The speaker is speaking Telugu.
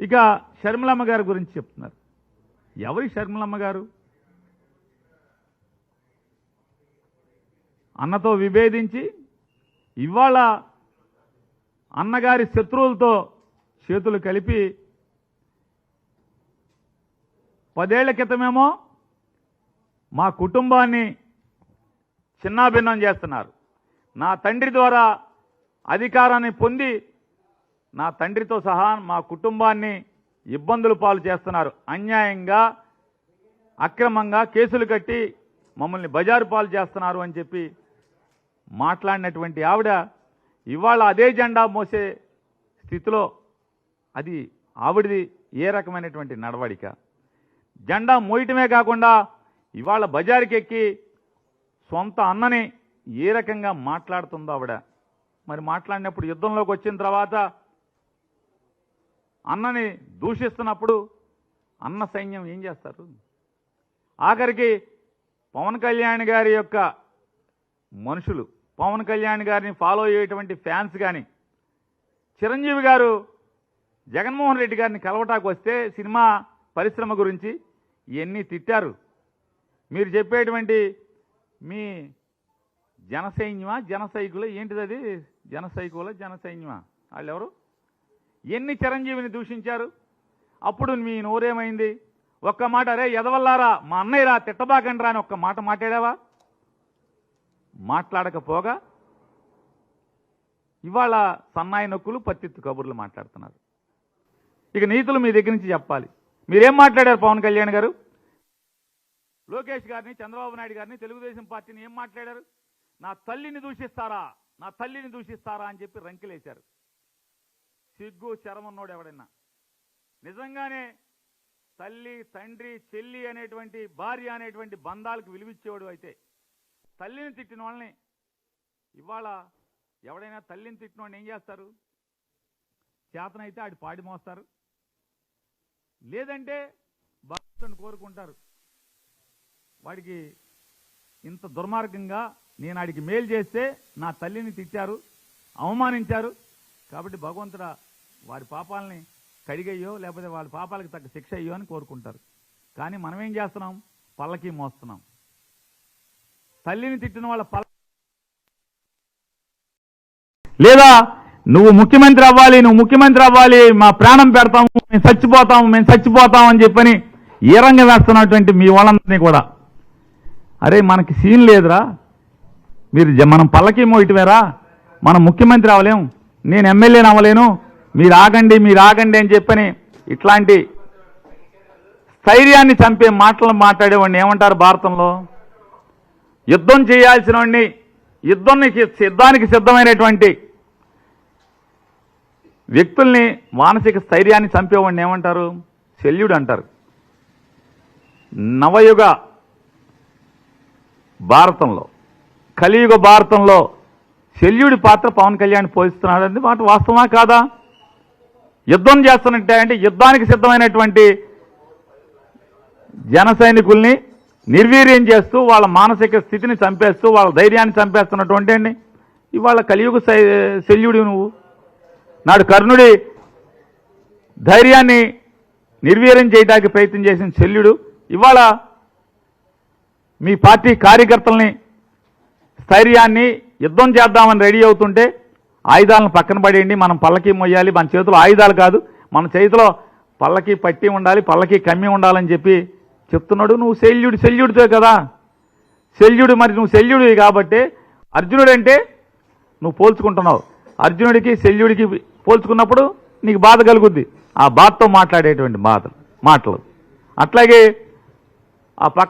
ఇక షర్మిలమ్మ గారి గురించి చెప్తున్నారు. ఎవరి షర్మిలమ్మ గారు? అన్నతో విభేదించి ఇవాళ అన్నగారి శత్రువులతో చేతులు కలిపి 10 ఏళ్ల క్రితమేమో మా కుటుంబాన్ని చిన్నాభిన్నం చేస్తున్నారు. నా తండ్రి ద్వారా అధికారాన్ని పొంది నా తండ్రితో సహా మా కుటుంబాన్ని ఇబ్బందుల పాలు చేస్తున్నారు. అన్యాయంగా అక్రమంగా కేసులు కట్టి మమ్మల్ని బజారు పాలు చేస్తున్నారు అని చెప్పి మాట్లాడినటువంటి ఆవిడ ఇవాళ అదే జెండా మోసే స్థితిలో అది ఆవిడది ఏ రకమైనటువంటి నడవడిక? జెండా మోయటమే కాకుండా ఇవాళ బజారుకి ఎక్కి సొంత అన్నని ఏ రకంగా మాట్లాడుతుందో ఆవిడ. మరి మాట్లాడినప్పుడు యుద్ధంలోకి వచ్చిన తర్వాత అన్నని దూషిస్తున్నప్పుడు అన్న సైన్యం ఏం చేస్తారు? ఆఖరికి పవన్ కళ్యాణ్ గారి యొక్క మనుషులు, పవన్ కళ్యాణ్ గారిని ఫాలో అయ్యేటువంటి ఫ్యాన్స్ కానీ, చిరంజీవి గారు జగన్మోహన్ రెడ్డి గారిని కలవటానికి వస్తే సినిమా పరిశ్రమ గురించి ఇవన్నీ తిట్టారు. మీరు చెప్పేటువంటి మీ జనసైన్యమా జనసైకుల ఏంటిది? అది జనసైకుల జనసైన్యమా? వాళ్ళెవరు? ఎన్ని చిరంజీవిని దూషించారు? అప్పుడు మీ నోరేమైంది? ఒక్క మాట అరే ఎదవల్లారా మా అన్నయ్యరా తిట్టబాకండ్రా అని ఒక్క మాట మాట్లాడావా? మాట్లాడకపోగా ఇవాళ సన్నాయి నొక్కులు పత్తిత్తు కబుర్లు మాట్లాడుతున్నారు. ఇక నీతులు మీ దగ్గర నుంచి చెప్పాలి. మీరేం మాట్లాడారు? పవన్ కళ్యాణ్ గారు లోకేష్ గారిని, చంద్రబాబు నాయుడు గారిని, తెలుగుదేశం పార్టీని ఏం మాట్లాడారు? నా తల్లిని దూషిస్తారా, నా తల్లిని దూషిస్తారా అని చెప్పి రంకెలేశారు. సిగ్గు శరమన్నోడు ఎవడైనా నిజంగానే తల్లి, తండ్రి, చెల్లి అనేటువంటి భార్య అనేటువంటి బంధాలకు విలువిచ్చేవాడు అయితే తల్లిని తిట్టిన వాళ్ళని ఇవాళ ఎవడైనా తల్లిని తిట్టిన వాడిని ఏం చేస్తారు? చేతనైతే ఆడి పాడి మోస్తారు, లేదంటే భక్తుని కోరుకుంటారు. వాడికి ఇంత దుర్మార్గంగా నేను ఆడికి మేలు చేస్తే నా తల్లిని తిట్టారు, అవమానించారు కాబట్టి భగవంతుడా వారి పాపాలని కడిగయ్యో లేకపోతే వాళ్ళ పాపాలకు తగ్గ శిక్ష అయ్యో అని కోరుకుంటారు. కానీ మనం ఏం చేస్తున్నాం? పల్లకి మోస్తున్నాం. తల్లిని తిట్టిన వాళ్ళ లేదా నువ్వు ముఖ్యమంత్రి అవ్వాలి, నువ్వు ముఖ్యమంత్రి అవ్వాలి, మా ప్రాణం పెడతాము, మేము చచ్చిపోతాం అని చెప్పని ఏ రంగం వేస్తున్నటువంటి మీ వాళ్ళందరినీ కూడా అరే మనకి సీన్ లేదురా, మనం పల్లకి మోయటమేరా, మనం ముఖ్యమంత్రి అవ్వలేము, నేను ఎమ్మెల్యేని అవ్వలేను, మీరు ఆగండి అని చెప్పని ఇట్లాంటి స్థైర్యాన్ని చంపే మాటలు మాట్లాడేవాడిని ఏమంటారు భారతంలో? యుద్ధం చేయాల్సిన వాడిని, యుద్ధానికి సిద్ధమైనటువంటి వ్యక్తుల్ని మానసిక స్థైర్యాన్ని చంపేవాడిని ఏమంటారు? శల్యుడు అంటారు. నవయుగ భారతంలో, కలియుగ భారతంలో శల్యుడి పాత్ర పవన్ కళ్యాణ్ పోషిస్తున్నాడు అనేది మాట వాస్తవమా కాదా? యుద్ధం చేస్తున్నట్టే అంటే యుద్ధానికి సిద్ధమైనటువంటి జన సైనికుల్ని నిర్వీర్యం చేస్తూ వాళ్ళ మానసిక స్థితిని చంపేస్తూ వాళ్ళ ధైర్యాన్ని చంపేస్తున్నటువంటి అండి ఇవాళ కలియుగ శల్యుడి నువ్వు. నాడు కర్ణుడి ధైర్యాన్ని నిర్వీర్యం చేయడానికి ప్రయత్నం చేసిన శల్యుడు ఇవాళ మీ పార్టీ కార్యకర్తల్ని స్థైర్యాన్ని యుద్ధం చేద్దామని రెడీ అవుతుంటే ఆయుధాలను పక్కన పడేయండి, మనం పల్లకి మొయ్యాలి, మన చేతిలో ఆయుధాలు కాదు, మన చేతిలో పల్లకి పట్టి ఉండాలి, పల్లకి కమ్మి ఉండాలని చెప్పి చెప్తున్నాడు. నువ్వు శల్యుడితో కదా శల్యుడు. మరి నువ్వు శల్యుడివి కాబట్టి అర్జునుడు అంటే నువ్వు పోల్చుకుంటున్నావు. అర్జునుడికి శల్యుడికి పోల్చుకున్నప్పుడు నీకు బాధ కలుగుద్ది. ఆ బాధతో మాట్లాడేటువంటి మాటలు అట్లాగే ఆ పక్క